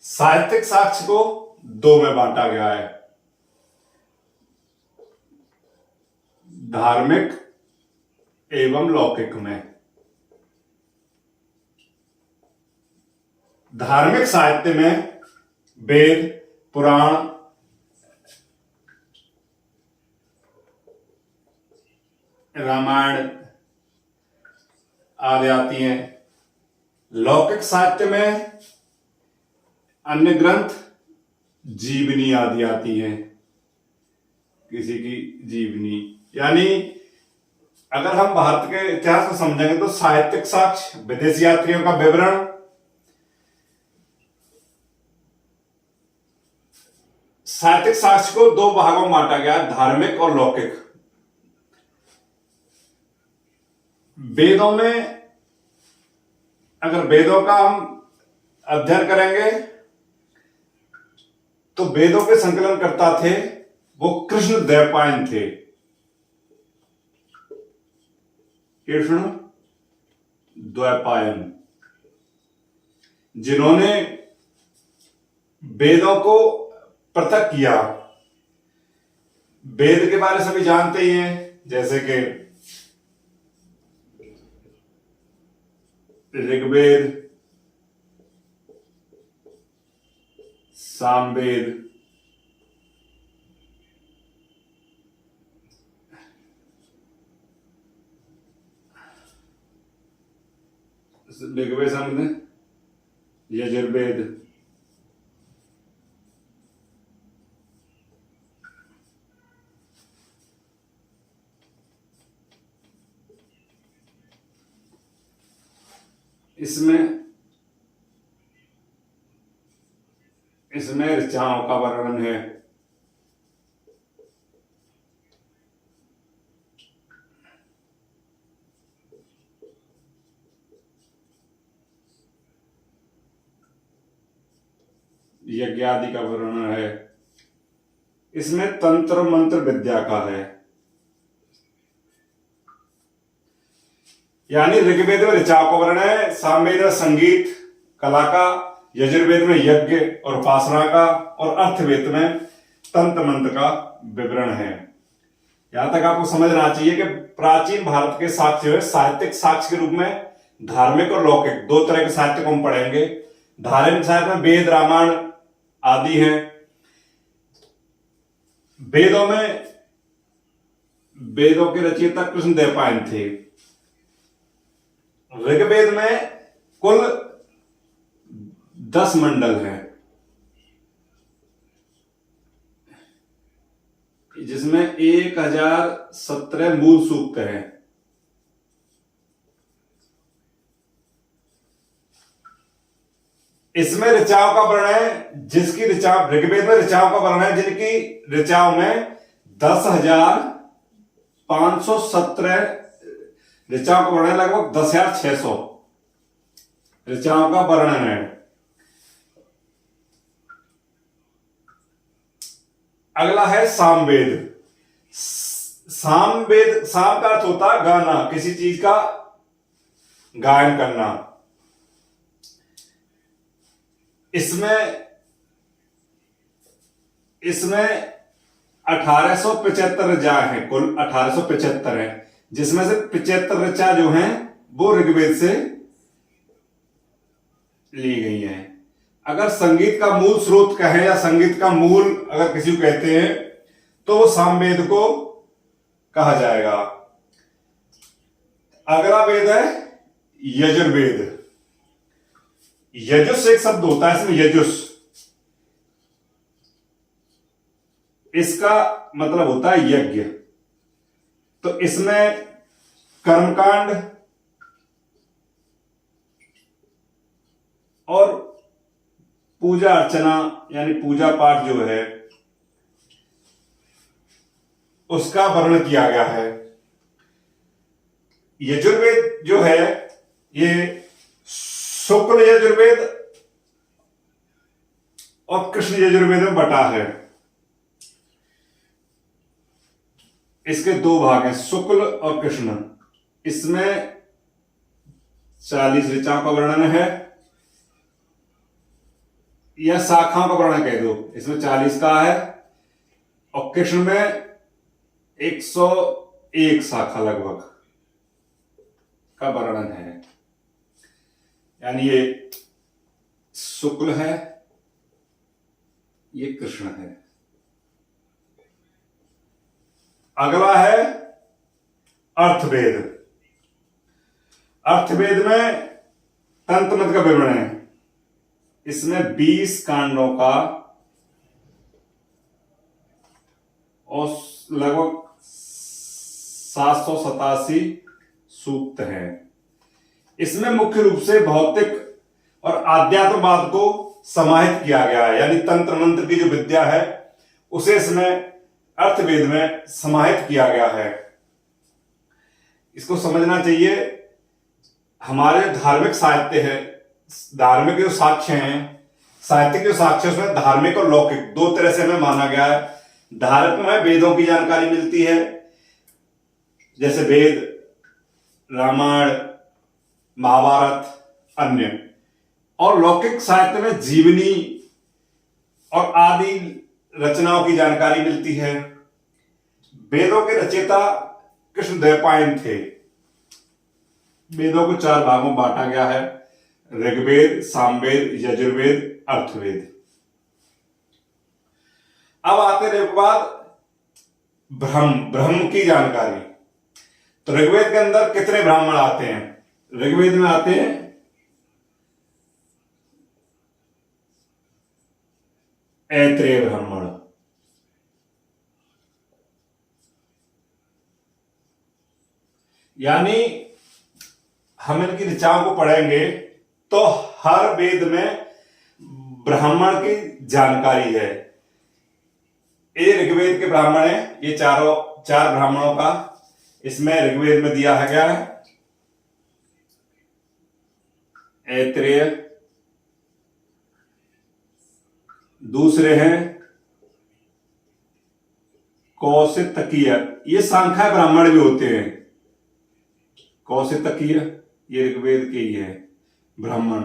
साहित्यिक साक्ष्य को दो में बांटा गया है, धार्मिक एवं लौकिक में। धार्मिक साहित्य में वेद, पुराण, रामायण आदि आती हैं। लौकिक साहित्य में अन्य ग्रंथ, जीवनी आदि आती हैं, किसी की जीवनी। यानी अगर हम भारत के इतिहास को समझेंगे तो साहित्यिक साक्ष्य, विदेशी यात्रियों का विवरण, साहित्यिक साक्ष्य को दो भागों में बांटा गया है, धार्मिक और लौकिक। वेदों में अगर वेदों का हम अध्ययन करेंगे तो वेदों के संकलनकर्ता थे वो कृष्ण द्वैपायन थे। कृष्ण द्वैपायन, जिन्होंने वेदों को पृथक किया। वेद के बारे में सभी जानते ही हैं, जैसे कि ऋग्वेद, सामवेद, ऋग्वेद, सामवेद, यजुर्वेद, इसमें ऋचाओं का वर्णन है। यज्ञ आदि का वर्णन है। इसमें तंत्र मंत्र विद्या का है। यानी ऋग्वेद में ऋचाओं का वर्णन है, सामवेद में संगीत कला का, यजुर्वेद में यज्ञ और उपासना का, और अर्थवेद में तंत्र मंत्र का विवरण है। यहां तक आपको समझना चाहिए कि प्राचीन भारत के साक्ष्य जो है साहित्यिक साक्ष्य के रूप में धार्मिक और लौकिक दो तरह के साहित्य को हम पढ़ेंगे। धार्मिक साहित्य में वेद, रामायण आदि हैं। वेदों के रचयिता कृष्ण द्वैपायन थे। ऋग्वेद में कुल 10 मंडल हैं, जिसमें 1017 मूल सूक्त हैं। इसमें ऋचाओं का वर्णन है, जिसकी ऋचाओं, ऋग्वेद में ऋचाओं का वर्णन है जिनकी ऋचाओं में 10,517 ऋचाओं का वर्णन, लगभग 10,600 ऋचाओं का वर्णन है। अगला है सामवेद। सामवेद, साम का अर्थ होता है गाना, किसी चीज का गायन करना। इसमें 1875 ऋचाएं हैं, कुल 1875 है, जिसमें से 75 ऋचा जो हैं वो ऋग्वेद से ली गई हैं। अगर संगीत का मूल स्रोत कहें या संगीत का मूल अगर किसी को कहते हैं तो वो सामवेद को कहा जाएगा। अगला वेद है यजुर्वेद। यजुस एक शब्द होता है इसमें, यजुस, इसका मतलब होता है यज्ञ। तो इसमें कर्मकांड और पूजा अर्चना यानी पूजा पाठ जो है उसका वर्णन किया गया है। यजुर्वेद जो है ये शुक्ल यजुर्वेद और कृष्ण यजुर्वेद में बटा है। इसके दो भाग हैं, शुक्ल और कृष्ण। इसमें 40 ऋचाओं का वर्णन है। या शाखाओं का वर्णन कह दो। इसमें 40 का है और कृष्ण में 101 शाखा लगभग का वर्णन है। यानी ये शुक्ल है, ये कृष्ण है। अगला है अर्थवेद। अर्थवेद में तंत्र मंत्र का विवरण है। इसमें 20 कांडों का और लगभग 787 सूक्त हैं। इसमें मुख्य रूप से भौतिक और आध्यात्मवाद को समाहित किया गया है। यानी तंत्र मंत्र की जो विद्या है उसे इसमें अर्थवेद में समाहित किया गया है। इसको समझना चाहिए। हमारे धार्मिक साहित्य है, धार्मिक जो साक्ष्य हैं, साहित्यिक जो साक्ष्य उसमें धार्मिक और लौकिक दो तरह से हमें माना गया है। धार्मिक में वेदों की जानकारी मिलती है, जैसे वेद, रामायण, महाभारत, अन्य। और लौकिक साहित्य में जीवनी और आदि रचनाओं की जानकारी मिलती है। वेदों के रचयिता कृष्ण द्वैपायन थे। वेदों को 4 भागों में बांटा गया है: ऋग्वेद, सामवेद, यजुर्वेद, अर्थवेद। अब आते हैं बाद ब्रह्म की जानकारी। तो ऋग्वेद के अंदर कितने ब्राह्मण आते हैं? ऋग्वेद में आते हैं ऐत्रेय ब्राह्मण। यानी हम इनकी ऋचाओं को पढ़ेंगे तो हर वेद में ब्राह्मण की जानकारी है। ये ऋग्वेद के ब्राह्मण है, ये चार ब्राह्मणों का इसमें ऋग्वेद में दिया गया है। ऐत्रेय, दूसरे हैं कौशितकीय, ये सांख्य ब्राह्मण भी होते हैं। कौशितकीय ये ऋग्वेद के ही है ब्राह्मण।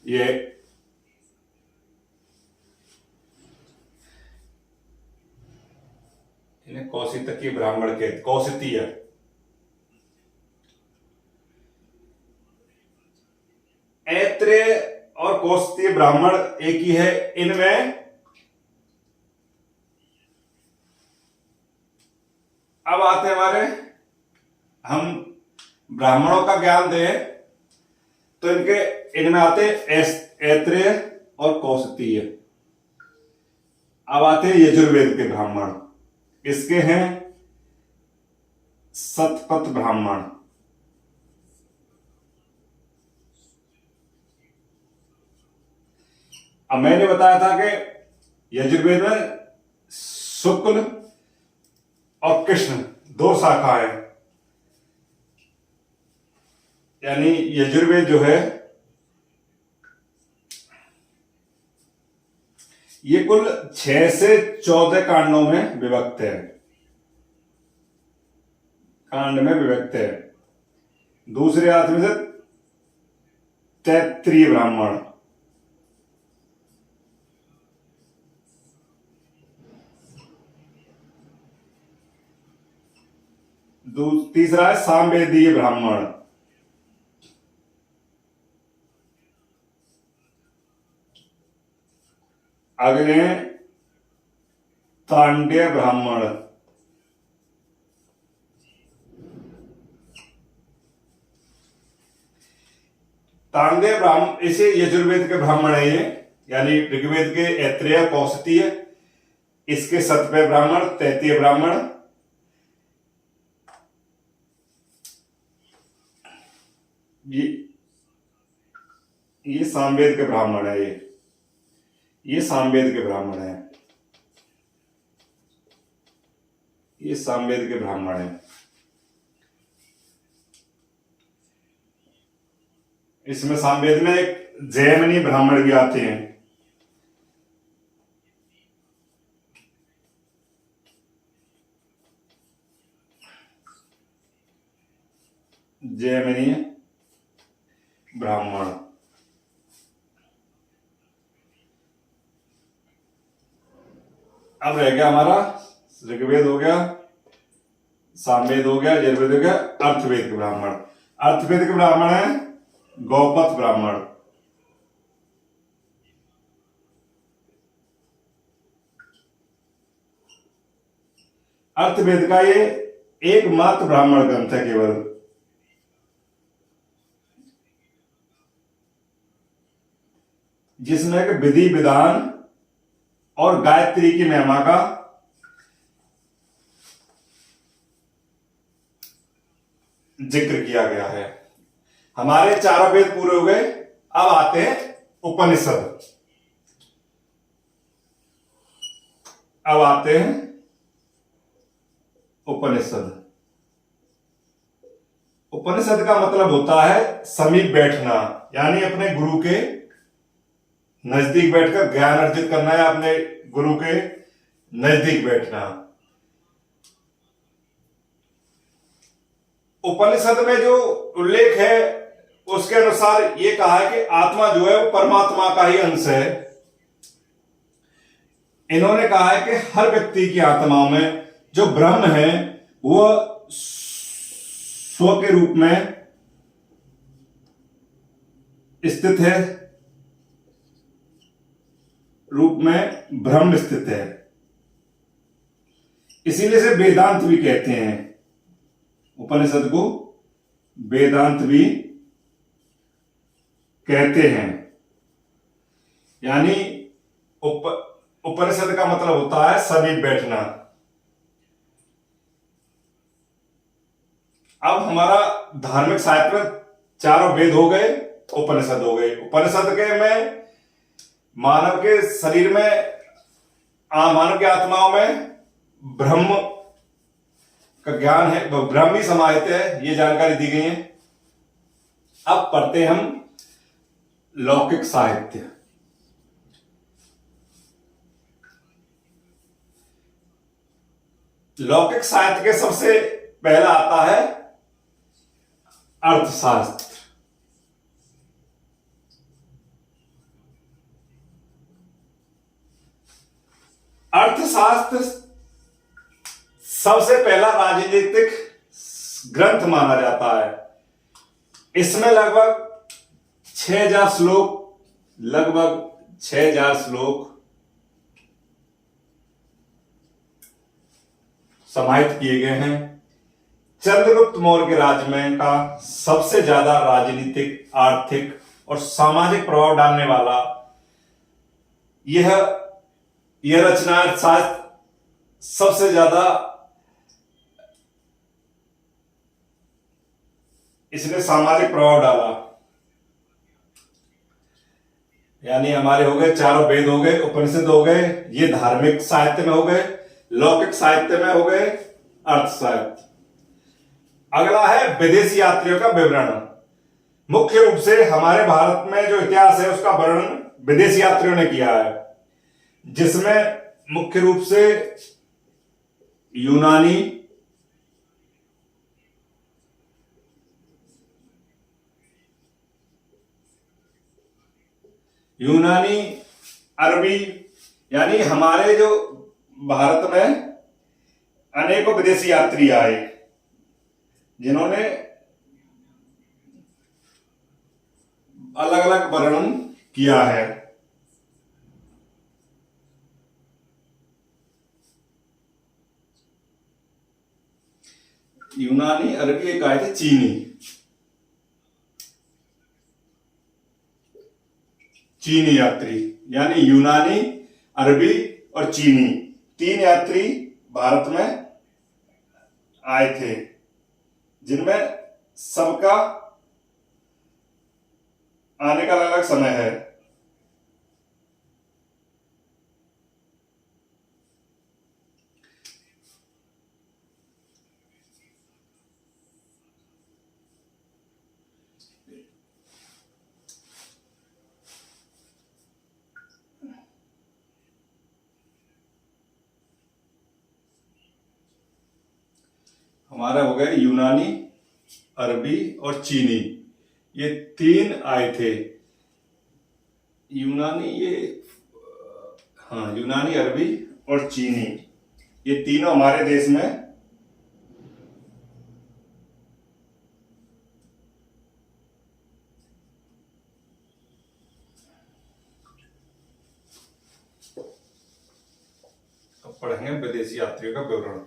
ये इन्हें कौशितकीय ब्राह्मण के कौशितीय। ऐत्रेय और कौशितीय ब्राह्मण एक ही है। इनमें अब आते हैं हमारे, हम ब्राह्मणों का ज्ञान दें तो इनमें आते ऐत्रेय और कौशितीय। अब आते हैं यजुर्वेद के ब्राह्मण। इसके हैं शतपथ ब्राह्मण। अब मैंने बताया था कि यजुर्वेद में शुक्ल और कृष्ण 2 शाखा है। यानी यजुर्वेद जो है ये कुल 6 से 14 कांडों में विभक्त है। कांड में विभक्त है। दूसरे अर्थ में से तैत्रीय ब्राह्मण। तीसरा है सामवेदीय ब्राह्मण। अगले तांड्य ब्राह्मण। तांड्य ब्राह्मण इसे यजुर्वेद के ब्राह्मण है ये। यानी ऋग्वेद के ऐत्रेय, कौशितीय, इसके शतपथ ब्राह्मण, तैतीय ब्राह्मण। ये सामवेद के ब्राह्मण है। ये सामवेद के ब्राह्मण है। ये सामवेद के ब्राह्मण है। इसमें सामवेद में एक जैमिनी ब्राह्मण भी आते हैं। जैमिनी ब्राह्मण। अब रह गया हमारा ऋग्वेद हो गया, सामवेद हो गया, यजुर्वेद हो गया, अर्थवेद के ब्राह्मण। अर्थवेद के ब्राह्मण है गौपथ ब्राह्मण। अर्थवेद का ये एकमात्र ब्राह्मण ग्रंथ है केवल। जिसमें कि विधि विधान और गायत्री की महिमा का जिक्र किया गया है। हमारे चारों वेद पूरे हो गए। अब आते हैं उपनिषद। अब आते हैं उपनिषद। उपनिषद का मतलब होता है समीप बैठना, यानी अपने गुरु के नजदीक बैठकर ज्ञान अर्जित करना या अपने गुरु के नजदीक बैठना। उपनिषद में जो उल्लेख है उसके अनुसार ये कहा है कि आत्मा जो है वो परमात्मा का ही अंश है। इन्होंने कहा है कि हर व्यक्ति की आत्माओं में जो ब्रह्म है वह स्व के रूप में स्थित है, रूप में ब्रह्म स्थित है। इसीलिए से वेदांत भी कहते हैं, उपनिषद को वेदांत भी कहते हैं। यानी उपनिषद का मतलब होता है समीप बैठना। अब हमारा धार्मिक साहित्य में चारों वेद हो गए, उपनिषद हो गए। उपनिषद के में मानव के शरीर में, मानव की आत्माओं में ब्रह्म का ज्ञान है, ब्रह्म ही समाहित है, ये जानकारी दी गई है। अब पढ़ते हम लौकिक साहित्य। लौकिक साहित्य के सबसे पहला आता है अर्थशास्त्र। अर्थशास्त्र सबसे पहला राजनीतिक ग्रंथ माना जाता है। इसमें लगभग 6000 श्लोक समाहित किए गए हैं। चंद्रगुप्त मौर्य के राज्य में का सबसे ज्यादा राजनीतिक, आर्थिक और सामाजिक प्रभाव डालने वाला यह रचना अर्थशास्त्र सबसे ज्यादा इसने सामाजिक प्रभाव डाला। यानी हमारे हो गए चारों वेद हो गए, उपनिषद हो गए, ये धार्मिक साहित्य में हो गए, लौकिक साहित्य में हो गए, अर्थ साहित्य। अगला है विदेशी यात्रियों का विवरण। मुख्य रूप से हमारे भारत में जो इतिहास है उसका वर्णन विदेशी यात्रियों ने किया है, जिसमें मुख्य रूप से यूनानी, अरबी, यानी हमारे जो भारत में अनेकों विदेशी यात्री आए जिन्होंने अलग अलग वर्णन किया है। यूनानी, अरबी, एक आए थे चीनी यात्री, यानी यूनानी, अरबी और चीनी, 3 यात्री भारत में आए थे, जिनमें सबका आने का अलग अलग समय है। हमारा हो गए यूनानी, अरबी और चीनी, ये 3 आए थे। यूनानी, यूनानी, अरबी और चीनी, ये तीनों हमारे देश में पढ़ेंगे विदेशी यात्रियों का विवरण।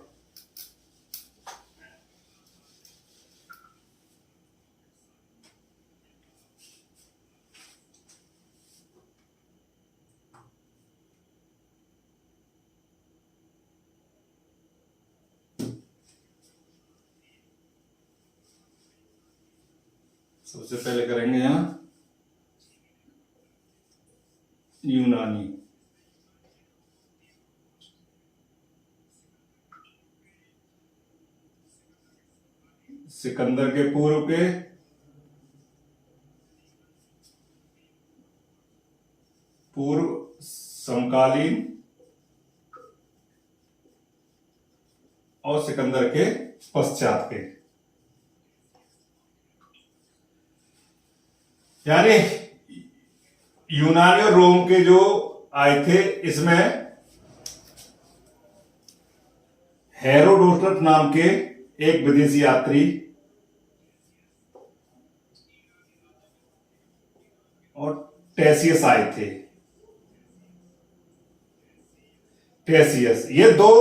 सबसे पहले करेंगे यहां यूनानी। सिकंदर के पूर्व समकालीन और सिकंदर के पश्चात के, यानी यूनानी और रोम के जो आए थे, इसमें हेरोडोटस नाम के एक विदेशी यात्री और टेसियस आए थे। टेसियस, ये दो,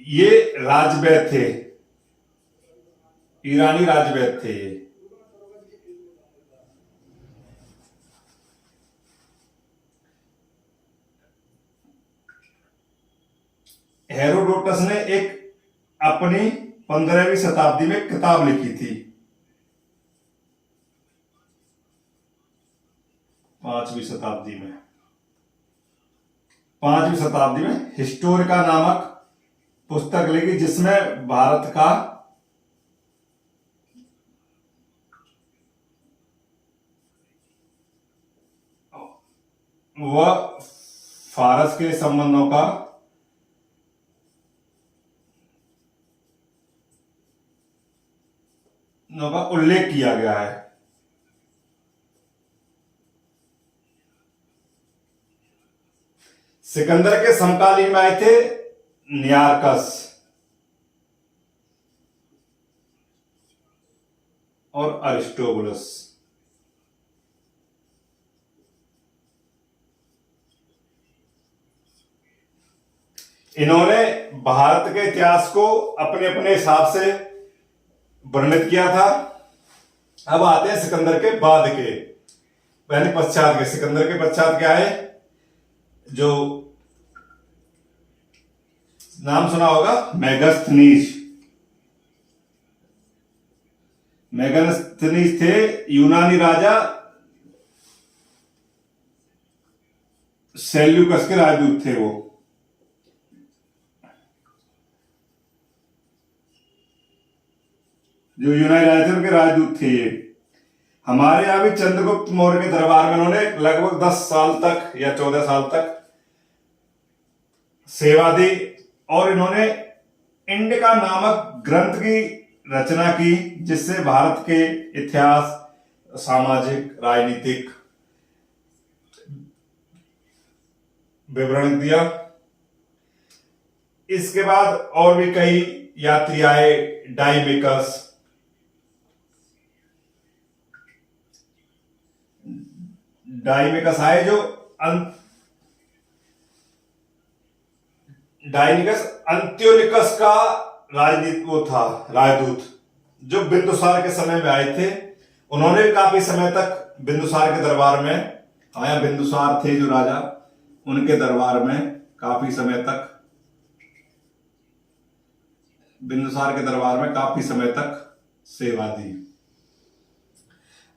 ये राजवैद्य थे, ईरानी राजवैद्य थे ये। हेरोडोटस ने एक अपनी 15वीं शताब्दी में किताब लिखी थी, 5वीं शताब्दी में, 5वीं शताब्दी में हिस्टोरिका नामक पुस्तक लिखी, जिसमें भारत का वह फारस के संबंधों का उल्लेख किया गया है। सिकंदर के समकालीन में आए थे नियारकस और अरिस्टोबुलस। इन्होंने भारत के इतिहास को अपने अपने हिसाब से वर्णित किया था। अब आते हैं सिकंदर के बाद के, यानी पश्चात के। सिकंदर के पश्चात क्या है, जो नाम सुना होगा मेगास्थनीज। मेगास्थनीज थे यूनानी राजा सेल्यूकस के राजदूत थे वो। जो यूनानी राजा थे उनके राजदूत थे ये। हमारे यहां भी चंद्रगुप्त मौर्य के दरबार में उन्होंने लगभग 10 साल तक या 14 साल तक सेवा दी, और इन्होंने इंडिका नामक ग्रंथ की रचना की, जिससे भारत के इतिहास, सामाजिक, राजनीतिक विवरण दिया। इसके बाद और भी कई यात्री आए, डाइमिकस, आए, जो डाइनिकस अंत्योनिकस का राजदूत, जो बिंदुसार के समय में आए थे। उन्होंने भी काफी समय तक बिंदुसार के दरबार में आया। बिंदुसार थे जो राजा, उनके दरबार में काफी समय तक, बिंदुसार के दरबार में काफी समय तक सेवा दी।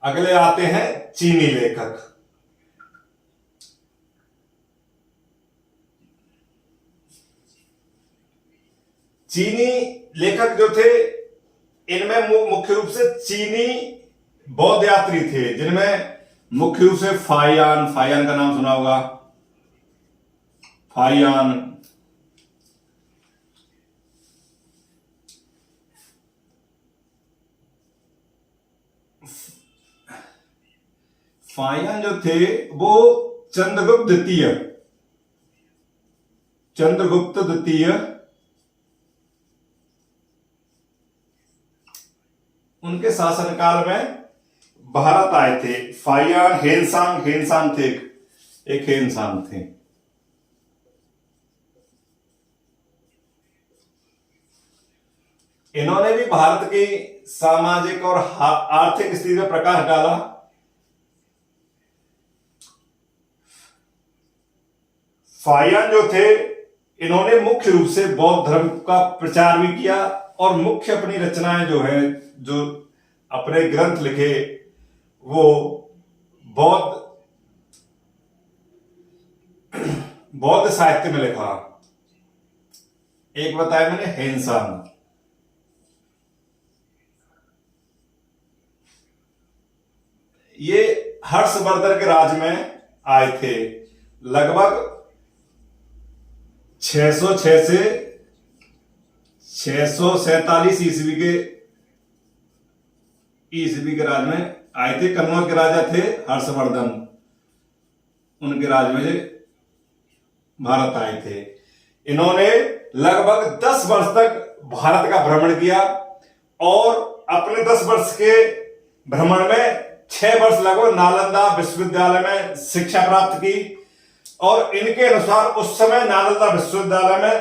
अगले आते हैं चीनी लेखक। चीनी लेखक जो थे, इनमें मुख्य रूप से चीनी बौद्ध यात्री थे, जिनमें मुख्य रूप से फाहियान का नाम सुना होगा। फाहियान, फाहियान जो थे वो चंद्रगुप्त द्वितीय उनके शासनकाल में भारत आए थे। फाहियान हेनसांग थे, एक हेनसांग थे। इन्होंने भी भारत की सामाजिक और आर्थिक स्थिति में प्रकाश डाला। फाहियान जो थे इन्होंने मुख्य रूप से बौद्ध धर्म का प्रचार भी किया और मुख्य अपनी रचनाएं जो अपने ग्रंथ लिखे वो बौद्ध साहित्य में लिखा। एक बताया मैंने हेनसांग, ये हर्षवर्धन के राज में आए थे। लगभग 606 से 647 ईस्वी के राज में आए थे। कन्नौज के राजा थे हर्षवर्धन, उनके राज में भारत आए थे। इन्होंने लगभग 10 वर्ष तक भारत का भ्रमण किया और अपने 10 वर्ष के भ्रमण में 6 वर्ष लगभग नालंदा विश्वविद्यालय में शिक्षा प्राप्त की। और इनके अनुसार उस समय नालंदा विश्वविद्यालय में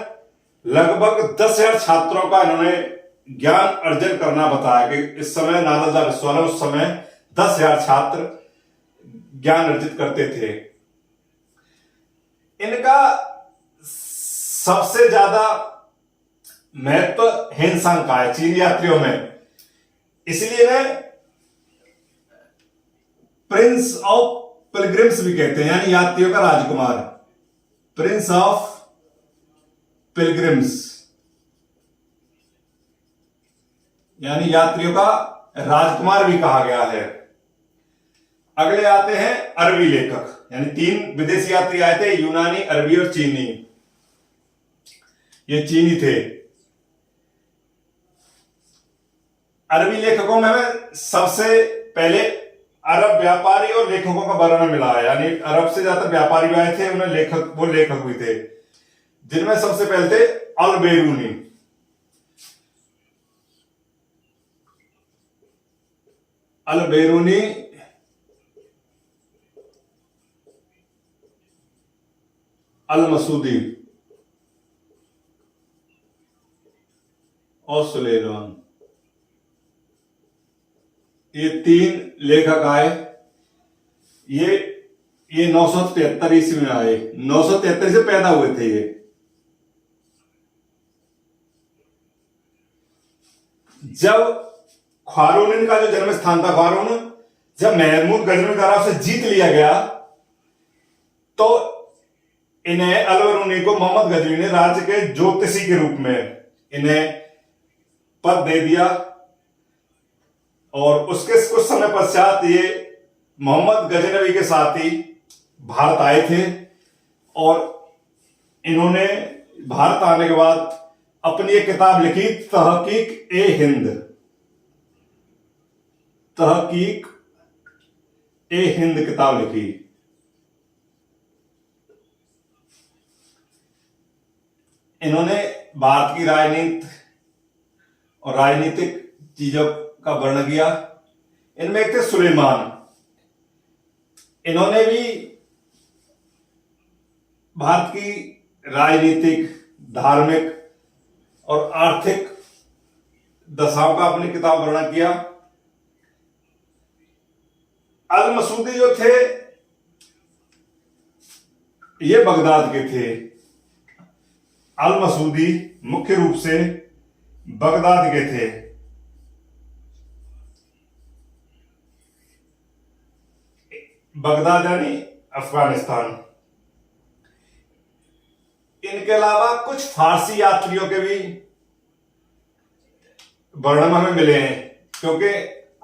लगभग 10,000 छात्रों का इन्होंने ज्ञान अर्जन करना बताया कि इस समय नालंदा विश्वविद्यालय उस समय 10,000 छात्र ज्ञान अर्जित करते थे। इनका सबसे ज्यादा महत्व हेनसांग का है चीनी यात्रियों में, इसलिए इन्हें प्रिंस ऑफ पिलग्रिम्स भी कहते हैं, यानी यात्रियों का राजकुमार, प्रिंस ऑफ पिलग्रिम्स यानी यात्रियों का राजकुमार भी कहा गया है। अगले आते हैं अरबी लेखक, यानी 3 विदेशी यात्री आए थे, यूनानी, अरबी और चीनी। ये चीनी थे। अरबी लेखकों में हमें सबसे पहले अरब व्यापारी और लेखकों का वर्णन मिला है, यानी अरब से ज्यादा व्यापारी भी आए थे, उन्हें वो लेखक भी थे, जिनमें सबसे पहले थे अल-बेरूनी। अल-बेरूनी अल-मसूदी और सुलेमान, ये 3 लेखक आए। ये 973 ईस्वी में आए, 973 से पैदा हुए थे ये। जब ख्वारोन का जो जन्म स्थान था, ख्वारोन, जब महमूद गजनवी द्वारा उसे जीत लिया गया तो इन्हें अल-बेरूनी को मोहम्मद गजनवी ने राज्य के ज्योतिषी के रूप में इन्हें पद दे दिया। और उसके कुछ समय पश्चात ये मोहम्मद गजनवी के साथ ही भारत आए थे और इन्होंने भारत आने के बाद अपनी एक किताब लिखी, तहकीक ए हिंद। तहकीक ए हिंद किताब लिखी। इन्होंने भारत की राजनीति और राजनीतिक चीजों का वर्णन किया। इनमें एक थे सुलेमान, इन्होंने भी भारत की राजनीतिक, धार्मिक और आर्थिक दशाओं का अपनी किताब वर्णन किया। अल-मसूदी जो थे ये बगदाद के थे। अल-मसूदी मुख्य रूप से बगदाद के थे। बगदाद यानी अफगानिस्तान। इनके अलावा कुछ फारसी यात्रियों के भी वर्णन हमें मिले हैं, क्योंकि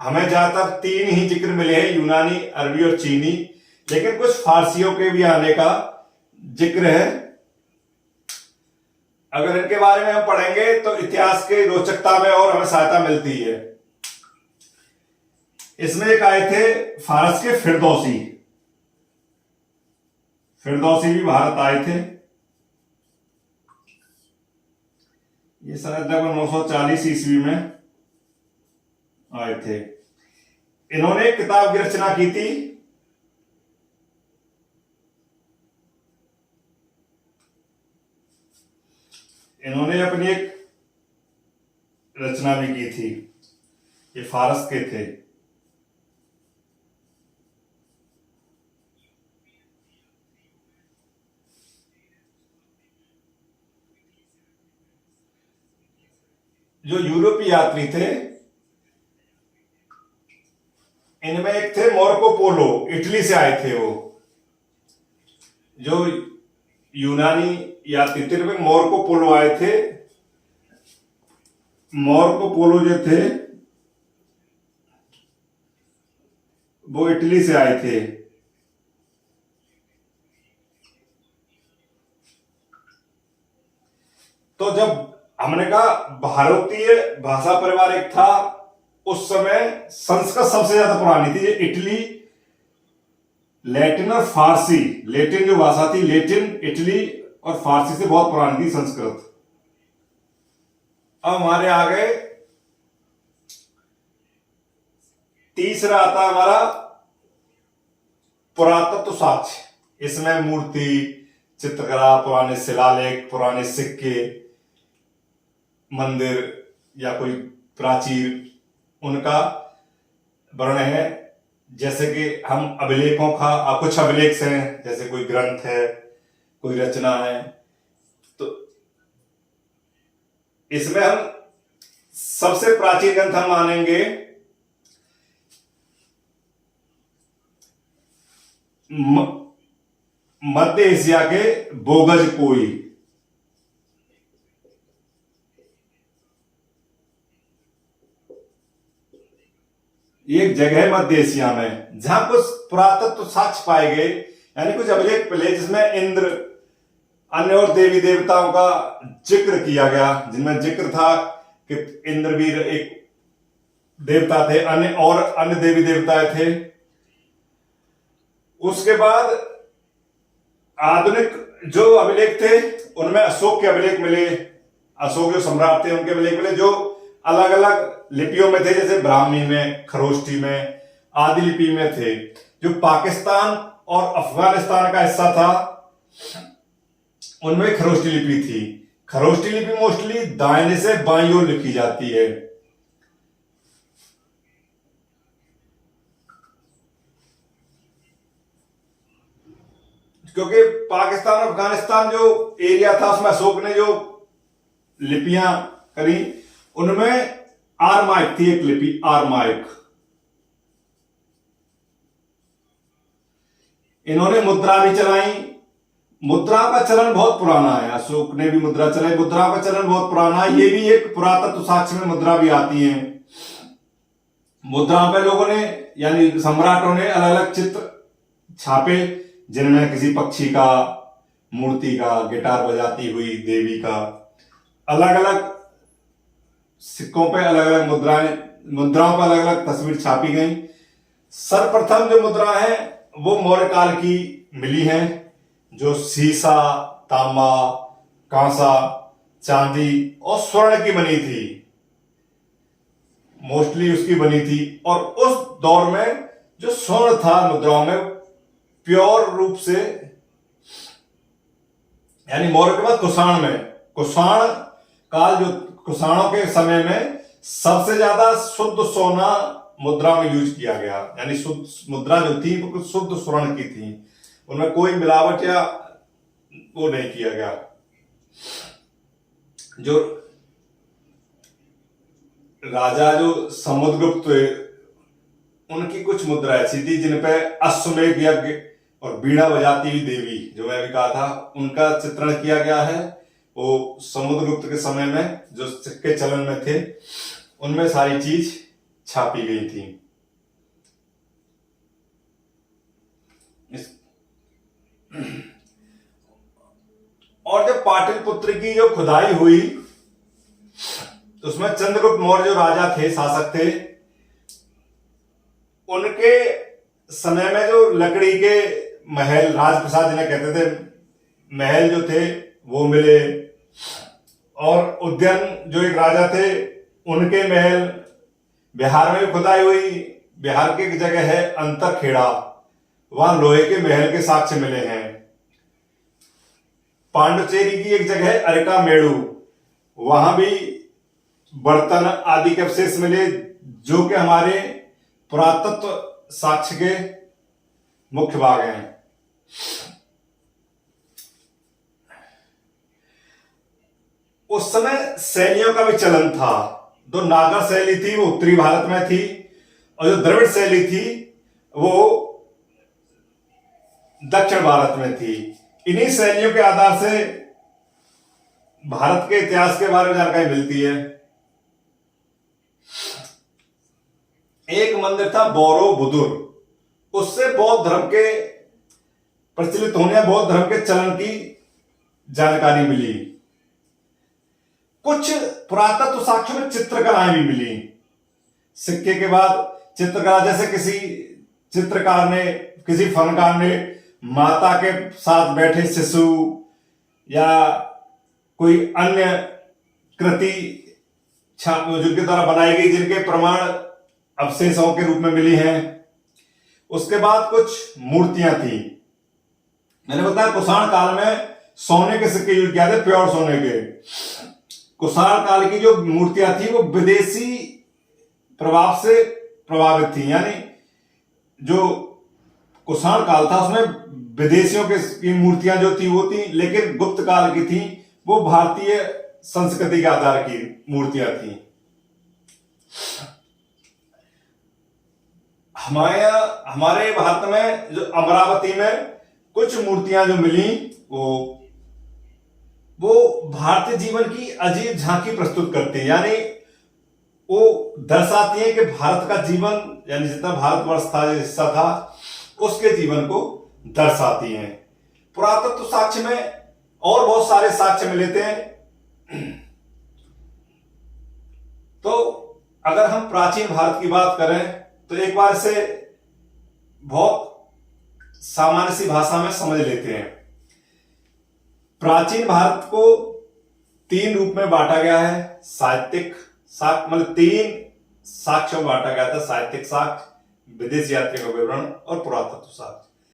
हमें ज्यादातर 3 ही जिक्र मिले हैं, यूनानी, अरबी और चीनी, लेकिन कुछ फारसियों के भी आने का जिक्र है। अगर इनके बारे में हम पढ़ेंगे तो इतिहास के रोचकता में और हमें सहायता मिलती है। इसमें एक आए थे फारस के फिरदौसी। फिरदौसी भी भारत आए थे। ये शायद लगभग 940 ईस्वी में आए थे। इन्होंने किताब की रचना की थी इन्होंने अपनी एक रचना भी की थी। ये फारस के थे। जो यूरोपीय यात्री थे इनमें एक थे मार्को पोलो, इटली से आए थे वो। जो यूनानी यात्री थे में मार्को पोलो आए थे। मार्को पोलो जो थे वो इटली से आए थे। तो जब हमने कहा भारतीय भाषा परिवार एक था, उस समय संस्कृत सबसे ज्यादा पुरानी थी। इटली, लैटिन और फारसी, लैटिन जो भाषा थी, लैटिन, इटली और फारसी से बहुत पुरानी थी संस्कृत। अब हमारे आ गए तीसरा आता हमारा पुरातत्व साक्ष्य। इसमें मूर्ति, चित्रकला, पुराने शिलालेख, पुराने सिक्के, मंदिर या कोई प्राचीर, उनका वर्णन है। जैसे कि हम अभिलेखों का कुछ अभिलेख हैं, जैसे कोई ग्रंथ है, कोई रचना है, तो इसमें हम सबसे प्राचीन ग्रंथ हम मानेंगे मध्य एशिया के बोगज कोई। ये एक जगह है मध्य एशिया में जहां कुछ पुरातत्व साक्ष्य पाए गए, यानी कुछ अभिलेख मिले जिसमें इंद्र, अन्य और देवी देवताओं का जिक्र किया गया। जिनमें जिक्र था कि इंद्र भी एक देवता थे, अन्य देवी देवता थे। उसके बाद आधुनिक जो अभिलेख थे उनमें अशोक के अभिलेख मिले। अशोक जो सम्राट थे उनके अभिलेख मिले, जो अलग अलग लिपियों में थे, जैसे ब्राह्मी में, खरोष्टी में, आदि लिपि में थे। जो पाकिस्तान और अफगानिस्तान का हिस्सा था उनमें खरोष्टी लिपि थी। खरोष्टी लिपि मोस्टली दाहिने से बाईं ओर लिखी जाती है। क्योंकि पाकिस्तान और अफगानिस्तान जो एरिया था उसमें अशोक ने जो लिपियां करी उनमें आरमाइक थी, एक लिपि आरमाइक। इन्होंने मुद्रा भी चलाई। मुद्रा का चलन बहुत पुराना है। अशोक ने भी मुद्रा चलाई। मुद्रा का चलन बहुत पुराना है। ये भी एक पुरातत्व साक्ष्य में मुद्रा भी आती है। मुद्रा पे लोगों ने, यानी सम्राटों ने अलग अलग चित्र छापे, जिनमें किसी पक्षी का, मूर्ति का, गिटार बजाती हुई देवी का, अलग अलग सिक्कों पे अलग अलग मुद्राओं पर अलग अलग तस्वीर छापी गई। सर्वप्रथम जो मुद्रा है वो मौर्य काल की मिली है, जो सीसा, तांबा, कांसा, चांदी और स्वर्ण की बनी थी। मोस्टली उसकी बनी थी। और उस दौर में जो स्वर्ण था मुद्राओं में, प्योर रूप से, यानी मौर्य के बाद कुषाण में, कुषाण काल, जो कुषाणों के समय में सबसे ज्यादा शुद्ध सोना मुद्रा में यूज किया गया। यानी शुद्ध मुद्रा जो थी वो शुद्ध स्वर्ण की थी, उनमें कोई मिलावट या वो नहीं किया गया। जो राजा जो समुद्रगुप्त, उनकी कुछ मुद्रा ऐसी थी जिन पे अश्वमेध यज्ञ और बीड़ा बजाती हुई देवी, जो मैं अभी कहा था, उनका चित्रण किया गया है। वो समुद्रगुप्त के समय में जो सिक्के चलन में थे उनमें सारी चीज छापी गई थी। और जब पाटलिपुत्र की जो खुदाई हुई तो उसमें चंद्रगुप्त मौर्य जो राजा थे, शासक थे, उनके समय में जो लकड़ी के महल, राजप्रसाद जिन्हें कहते थे, महल जो थे वो मिले, और उद्यान जो एक राजा थे उनके महल। बिहार में भी खुदाई हुई, बिहार की एक जगह है अंतरखेड़ा, वहां लोहे के महल के साक्ष्य मिले हैं। पांडुचेरी की एक जगह है अरका मेड़ू, वहां भी बर्तन आदि के अवशेष मिले, जो कि हमारे पुरातत्व साक्ष्य के मुख्य भाग हैं। उस समय शैलियों का भी चलन था। जो नागर शैली थी वो उत्तरी भारत में थी, और जो द्रविड़ शैली थी वो दक्षिण भारत में थी। इन्हीं शैलियों के आधार से भारत के इतिहास के बारे में जानकारी मिलती है। एक मंदिर था बोरोबुदुर, उससे बौद्ध धर्म के प्रचलित होने, बौद्ध धर्म के चलन की जानकारी मिली। कुछ पुरातत्व साक्ष्यों में चित्रकलाएं भी मिली। सिक्के के बाद चित्रकला, जैसे किसी चित्रकार ने, किसी फनकार ने माता के साथ बैठे शिशु या कोई अन्य कृति जिनके द्वारा बनाई गई, जिनके प्रमाण अवशेषों के रूप में मिली हैं। उसके बाद कुछ मूर्तियां थी। मैंने बताया कुषाण काल में सोने के सिक्के यूज किया थे, प्योर सोने के। कुषाण काल की जो मूर्तियां थी वो विदेशी प्रभाव से प्रभावित थी, यानी जो कुषाण काल था उसमें विदेशियों की मूर्तियां जो थी वो थी, लेकिन गुप्त काल की थी वो भारतीय संस्कृति के आधार की मूर्तियां थी। हमारे भारत में जो अमरावती में कुछ मूर्तियां जो मिली वो भारतीय जीवन की अजीब झांकी प्रस्तुत करती है, यानी वो दर्शाती है कि भारत का जीवन, यानी जितना भारतवर्ष था, जो हिस्सा था, उसके जीवन को दर्शाती हैं। पुरातत्व साक्ष्य में और बहुत सारे साक्ष्य मिले थे। तो अगर हम प्राचीन भारत की बात करें तो एक बार इसे बहुत सामान्य सी भाषा में समझ लेते हैं। प्राचीन भारत को 3 रूप में बांटा गया है। साहित्यिक साक्ष्य, मतलब 3 साक्ष्यों में बांटा गया था: साहित्यिक साक्ष्य, विदेश यात्री का विवरण और पुरातत्व साक्ष्य।